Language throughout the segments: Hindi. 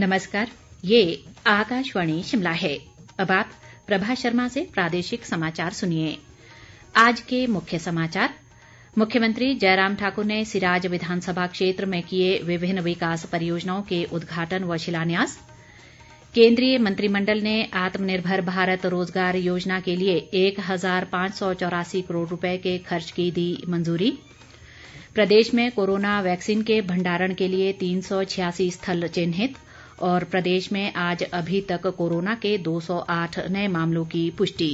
नमस्कार, ये आकाशवाणी शिमला है। अब आप प्रभा शर्मा से प्रादेशिक समाचार सुनिए। आज के मुख्य समाचार। मुख्यमंत्री जयराम ठाकुर ने सिराज विधानसभा क्षेत्र में किए विभिन्न विकास परियोजनाओं के उद्घाटन व शिलान्यास। केंद्रीय मंत्रिमंडल ने आत्मनिर्भर भारत रोजगार योजना के लिए 1,584 करोड़ रुपए के खर्च की दी मंजूरी। प्रदेश में कोरोना वैक्सीन के भंडारण के लिए 386 स्थल चिन्हित और प्रदेश में आज अभी तक कोरोना के 208 नए मामलों की पुष्टि।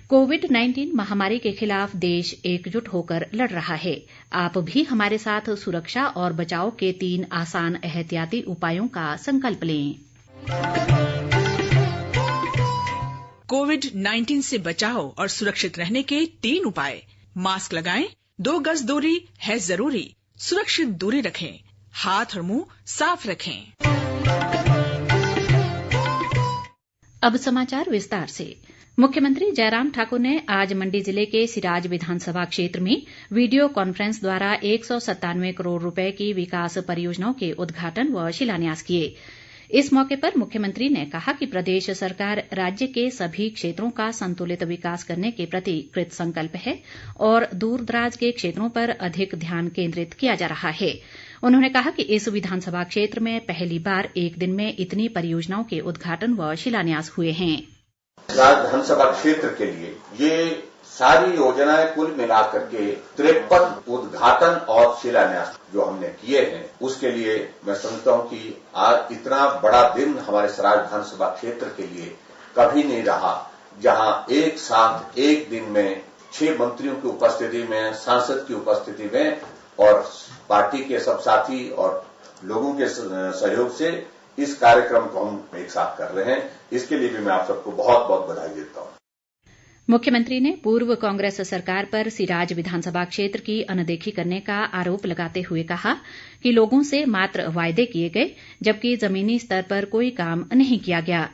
कोविड-19 महामारी के खिलाफ देश एकजुट होकर लड़ रहा है। आप भी हमारे साथ सुरक्षा और बचाव के 3 आसान एहतियाती उपायों का संकल्प लें। कोविड-19 से बचाव और सुरक्षित रहने के 3 उपाय। मास्क लगाएं, 2 गज दूरी है जरूरी, सुरक्षित दूरी रखें, हाथ और मुंह साफ रखें। अब समाचार विस्तार से। मुख्यमंत्री जयराम ठाकुर ने आज मंडी जिले के सिराज विधानसभा क्षेत्र में वीडियो कॉन्फ्रेंस द्वारा 197 करोड़ रुपए की विकास परियोजनाओं के उद्घाटन व शिलान्यास किए। इस मौके पर मुख्यमंत्री ने कहा कि प्रदेश सरकार राज्य के सभी क्षेत्रों का संतुलित विकास करने के प्रति कृत संकल्प है और दूरदराज के क्षेत्रों पर अधिक ध्यान केंद्रित किया जा रहा है। उन्होंने कहा कि इस विधानसभा क्षेत्र में पहली बार एक दिन में इतनी परियोजनाओं के उद्घाटन व शिलान्यास हुए हैं। विधानसभा क्षेत्र के लिए ये सारी योजनाएं कुल मिलाकर के 53 उद्घाटन और शिलान्यास जो हमने किए हैं, उसके लिए मैं समझता हूं कि आज इतना बड़ा दिन हमारे सराज विधानसभा क्षेत्र के लिए कभी नहीं रहा, जहां एक साथ एक दिन में 6 मंत्रियों की उपस्थिति में, सांसद की उपस्थिति में और पार्टी के सब साथी और लोगों के सहयोग से इस कार्यक्रम को हम एक साथ कर रहे हैं। इसके लिए भी मैं आप सबको बहुत बहुत बधाई देता हूं। मुख्यमंत्री ने पूर्व कांग्रेस सरकार पर सिराज विधानसभा क्षेत्र की अनदेखी करने का आरोप लगाते हुए कहा कि लोगों से मात्र वायदे किए गए, जबकि जमीनी स्तर पर कोई काम नहीं किया गया।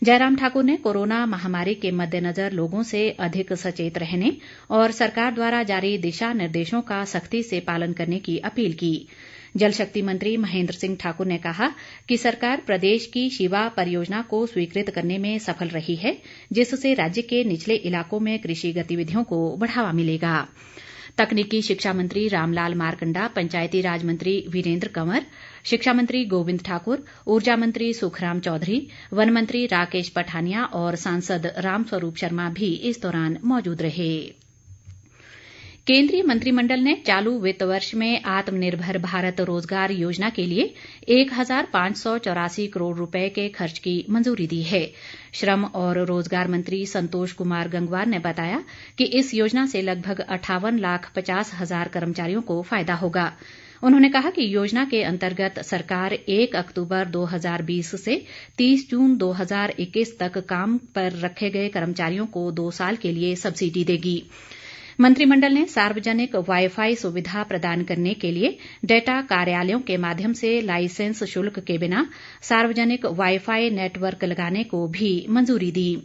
जयराम ठाकुर ने कोरोना महामारी के मद्देनजर लोगों से अधिक सचेत रहने और सरकार द्वारा जारी दिशा निर्देशों का सख्ती से पालन करने की अपील की। जल शक्ति मंत्री महेंद्र सिंह ठाकुर ने कहा कि सरकार प्रदेश की शिवा परियोजना को स्वीकृत करने में सफल रही है, जिससे राज्य के निचले इलाकों में कृषि गतिविधियों को बढ़ावा मिलेगा। तकनीकी शिक्षा मंत्री रामलाल मारकंडा, पंचायती राज मंत्री वीरेंद्र कंवर, शिक्षा मंत्री गोविंद ठाकुर, ऊर्जा मंत्री सुखराम चौधरी, वन मंत्री राकेश पठानिया और सांसद रामस्वरूप शर्मा भी इस दौरान मौजूद रहे। केंद्रीय मंत्रिमंडल ने चालू वित्त वर्ष में आत्मनिर्भर भारत रोजगार योजना के लिए 1,584 करोड़ रुपए के खर्च की मंजूरी दी है। श्रम और रोजगार मंत्री संतोष कुमार गंगवार ने बताया कि इस योजना से लगभग 58,50,000 कर्मचारियों को फायदा होगा। उन्होंने कहा कि योजना के अंतर्गत सरकार 1 अक्टूबर 2020 से 30 जून 2021 तक काम पर रखे गए कर्मचारियों को 2 साल के लिए सब्सिडी देगी। मंत्रिमंडल ने सार्वजनिक वाईफाई सुविधा प्रदान करने के लिए डेटा कार्यालयों के माध्यम से लाइसेंस शुल्क के बिना सार्वजनिक वाईफाई नेटवर्क लगाने को भी मंजूरी दी।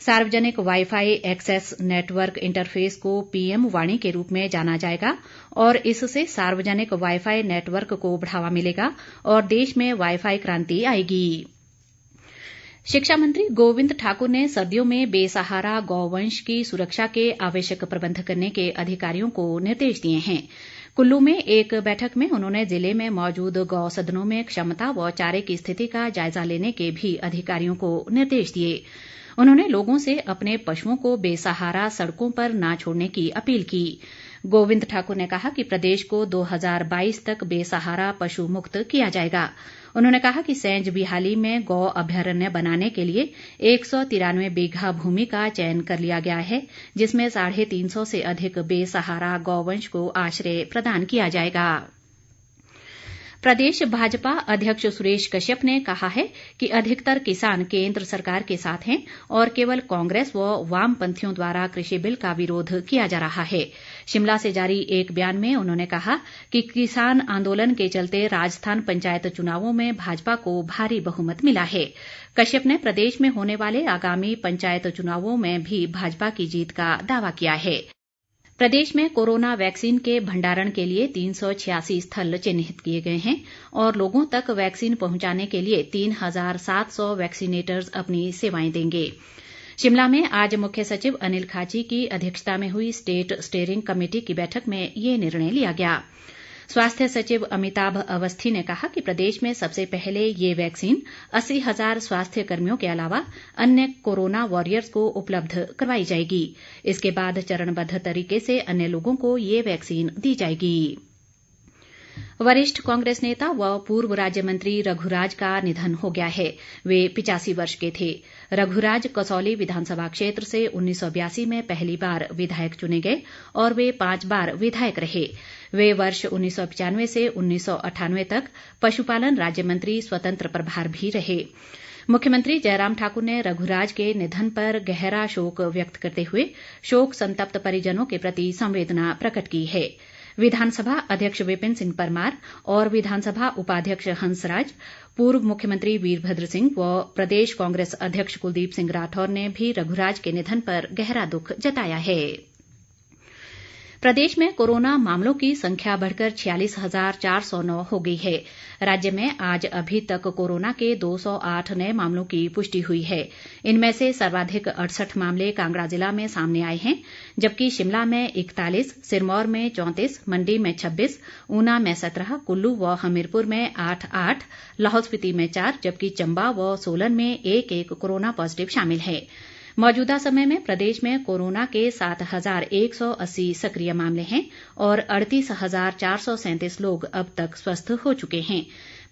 सार्वजनिक वाईफाई एक्सेस नेटवर्क इंटरफेस को पीएम वाणी के रूप में जाना जाएगा और इससे सार्वजनिक वाईफाई नेटवर्क को बढ़ावा मिलेगा और देश में वाईफाई क्रांति आएगी। शिक्षा मंत्री गोविंद ठाकुर ने सर्दियों में बेसहारा गौवंश की सुरक्षा के आवश्यक प्रबंध करने के अधिकारियों को निर्देश दिए हैं। कुल्लू में एक बैठक में उन्होंने जिले में मौजूद गौ सदनों में क्षमता व चारे की स्थिति का जायजा लेने के भी अधिकारियों को निर्देश दिए। उन्होंने लोगों से अपने पशुओं को बेसहारा सड़कों पर न छोड़ने की अपील की। गोविंद ठाकुर ने कहा कि प्रदेश को 2022 तक बेसहारा पशु मुक्त किया जाएगा। उन्होंने कहा कि सैंज बिहाली में गौ अभ्यारण्य बनाने के लिए 193 बीघा भूमि का चयन कर लिया गया है, जिसमें 350 से अधिक बेसहारा गौवंश को आश्रय प्रदान किया जाएगा। प्रदेश भाजपा अध्यक्ष सुरेश कश्यप ने कहा है कि अधिकतर किसान केंद्र सरकार के साथ हैं और केवल कांग्रेस व वामपंथियों द्वारा कृषि बिल का विरोध किया जा रहा है। शिमला से जारी एक बयान में उन्होंने कहा कि किसान आंदोलन के चलते राजस्थान पंचायत चुनावों में भाजपा को भारी बहुमत मिला है। कश्यप ने प्रदेश में होने वाले आगामी पंचायत चुनावों में भी भाजपा की जीत का दावा किया है। प्रदेश में कोरोना वैक्सीन के भंडारण के लिए 386 स्थल चिन्हित किए गए हैं और लोगों तक वैक्सीन पहुंचाने के लिए 3,700 वैक्सीनेटर्स अपनी सेवाएं देंगे। शिमला में आज मुख्य सचिव अनिल खाची की अध्यक्षता में हुई स्टेट स्टीयरिंग कमेटी की बैठक में ये निर्णय लिया गया। स्वास्थ्य सचिव अमिताभ अवस्थी ने कहा कि प्रदेश में सबसे पहले ये वैक्सीन 80,000 स्वास्थ्य कर्मियों के अलावा अन्य कोरोना वॉरियर्स को उपलब्ध करवाई जाएगी। इसके बाद चरणबद्ध तरीके से अन्य लोगों को ये वैक्सीन दी जाएगी। वरिष्ठ कांग्रेस नेता व पूर्व राज्य मंत्री रघुराज का निधन हो गया है। वे 85 वर्ष के थे। रघुराज कसौली विधानसभा क्षेत्र से 1982 में पहली बार विधायक चुने गए और वे 5 बार विधायक रहे। वे वर्ष 1995 से 1998 तक पशुपालन राज्य मंत्री स्वतंत्र प्रभार भी रहे। मुख्यमंत्री जयराम ठाकुर ने रघुराज के निधन पर गहरा शोक व्यक्त करते हुए शोक संतप्त परिजनों के प्रति संवेदना प्रकट की है। विधानसभा अध्यक्ष विपिन सिंह परमार और विधानसभा उपाध्यक्ष हंसराज, पूर्व मुख्यमंत्री वीरभद्र सिंह व प्रदेश कांग्रेस अध्यक्ष कुलदीप सिंह राठौर ने भी रघुराज के निधन पर गहरा दुख जताया है। प्रदेश में कोरोना मामलों की संख्या बढ़कर 46,409 हो गई है। राज्य में आज अभी तक कोरोना के 208 नए मामलों की पुष्टि हुई है। इनमें से सर्वाधिक 68 मामले कांगड़ा जिला में सामने आए हैं, जबकि शिमला में 41, सिरमौर में 34, मंडी में 26, ऊना में 17, कुल्लू व हमीरपुर में 8-8, लाहौल स्पीति में 4, जबकि चंबा व सोलन में 1-1 कोरोना पॉजिटिव शामिल है। मौजूदा समय में प्रदेश में कोरोना के 7,180 सक्रिय मामले हैं और 38,437 लोग अब तक स्वस्थ हो चुके हैं।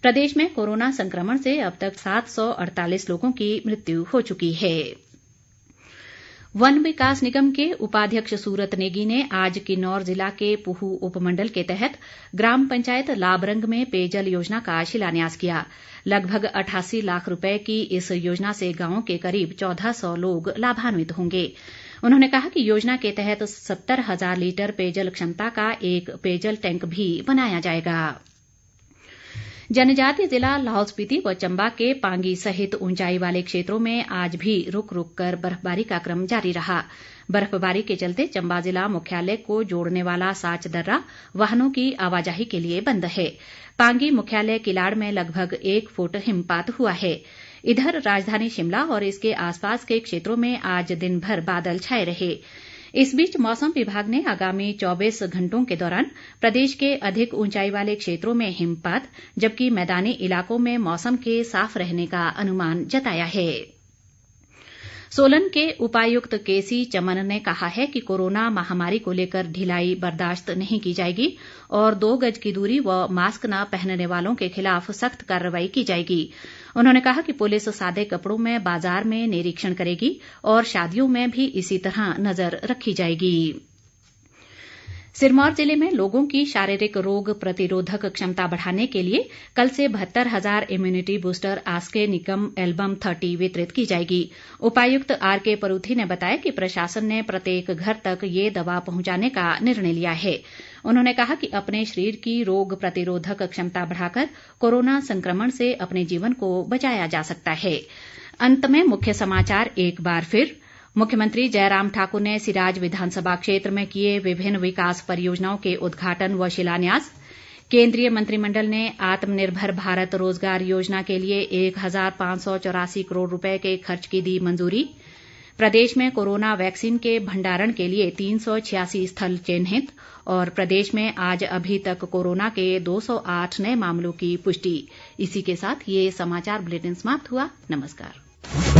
प्रदेश में कोरोना संक्रमण से अब तक 748 लोगों की मृत्यु हो चुकी है। वन विकास निगम के उपाध्यक्ष सूरत नेगी ने आज किन्नौर जिला के पूह उपमंडल के तहत ग्राम पंचायत लाबरंग में पेयजल योजना का शिलान्यास किया। लगभग 88 लाख रुपए की इस योजना से गांव के करीब 1,400 लोग लाभान्वित होंगे। उन्होंने कहा कि योजना के तहत 70,000 लीटर पेयजल क्षमता का एक पेयजल टैंक भी बनाया जाएगा। जनजातीय जिला लाहौल स्पीति व चंबा के पांगी सहित ऊंचाई वाले क्षेत्रों में आज भी रुक रुक कर बर्फबारी का क्रम जारी रहा। बर्फबारी के चलते चंबा जिला मुख्यालय को जोड़ने वाला साच दर्रा वाहनों की आवाजाही के लिए बंद है। पांगी मुख्यालय किलाड़ में लगभग 1 फुट हिमपात हुआ है। इधर राजधानी शिमला और इसके आसपास के क्षेत्रों में आज दिन भर बादल छाए रहे। इस बीच मौसम विभाग ने आगामी 24 घंटों के दौरान प्रदेश के अधिक ऊंचाई वाले क्षेत्रों में हिमपात, जबकि मैदानी इलाकों में मौसम के साफ रहने का अनुमान जताया है। सोलन के उपायुक्त केसी चमन ने कहा है कि कोरोना महामारी को लेकर ढिलाई बर्दाश्त नहीं की जाएगी और 2 गज की दूरी व मास्क न पहनने वालों के खिलाफ सख्त कार्रवाई की जाएगी। उन्होंने कहा कि पुलिस सादे कपड़ों में बाजार में निरीक्षण करेगी और शादियों में भी इसी तरह नजर रखी जाएगी। सिरमौर जिले में लोगों की शारीरिक रोग प्रतिरोधक क्षमता बढ़ाने के लिए कल से 72,000 immunity booster ASCII Nikam album 30 वितरित की जाएगी। उपायुक्त आरके परूथी ने बताया कि प्रशासन ने प्रत्येक घर तक ये दवा पहुंचाने का निर्णय लिया है। उन्होंने कहा कि अपने शरीर की रोग प्रतिरोधक क्षमता बढ़ाकर कोरोना संक्रमण से अपने जीवन को बचाया जा सकता है। अंत में मुख्य समाचार एक बार फिर। मुख्यमंत्री जयराम ठाकुर ने सिराज विधानसभा क्षेत्र में किए विभिन्न विकास परियोजनाओं के उद्घाटन व शिलान्यास। केंद्रीय मंत्रिमंडल ने आत्मनिर्भर भारत रोजगार योजना के लिए 1,584 करोड़ रुपए के खर्च की दी मंजूरी। प्रदेश में कोरोना वैक्सीन के भंडारण के लिए 386 स्थल चिन्हित और प्रदेश में आज अभी तक कोरोना के 208 नए मामलों की पुष्टि। इसी के साथ ये समाचार बुलेटिन समाप्त हुआ। नमस्कार।